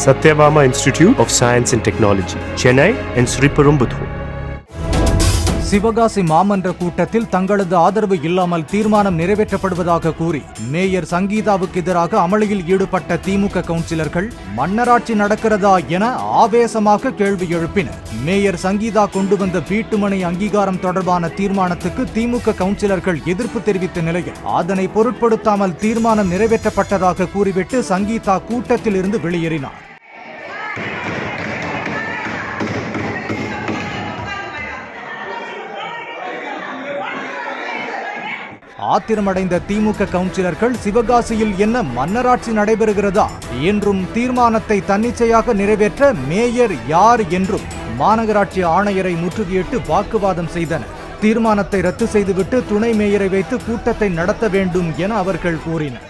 Satyabama Institute of Science and Technology, Chennai and Sriperumbudur. Sivakasi மாமன்ற கூட்டத்தில் தங்களது ஆதரவு இல்லாமல் தீர்மானம் நிறைவேற்றப்படுவதாக கூறி மேயர் சங்கீதாவுக்கு எதிராக அமளியில் ஈடுபட்ட திமுக கவுன்சிலர்கள் மன்னராட்சி நடக்கிறதா என ஆவேசமாக கேள்வி எழுப்பினர். மேயர் சங்கீதா கொண்டு வந்த வீட்டுமனை அங்கீகாரம் தொடர்பான தீர்மானத்துக்கு திமுக கவுன்சிலர்கள் எதிர்ப்பு தெரிவித்த நிலையில் அதனை பொருட்படுத்தாமல் தீர்மானம் நிறைவேற்றப்பட்டதாக கூறிவிட்டு சங்கீதா கூட்டத்தில் இருந்து வெளியேறினார். ஆத்திரமடைந்த திமுக கவுன்சிலர்கள் சிவகாசியில் என்ன மன்னராட்சி நடைபெறுகிறதா என்றும் தீர்மானத்தை தன்னிச்சையாக நிறைவேற்ற மேயர் யார் என்றும் மாநகராட்சி ஆணையரை முற்றுகையிட்டு வாக்குவாதம் செய்தனர். தீர்மானத்தை ரத்து செய்துவிட்டு துணை மேயரை வைத்து கூட்டத்தை நடத்த வேண்டும் என அவர்கள் கூறினர்.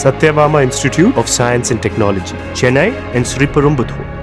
Satyabama Institute of Science and Technology, Chennai and Sriperumbudur.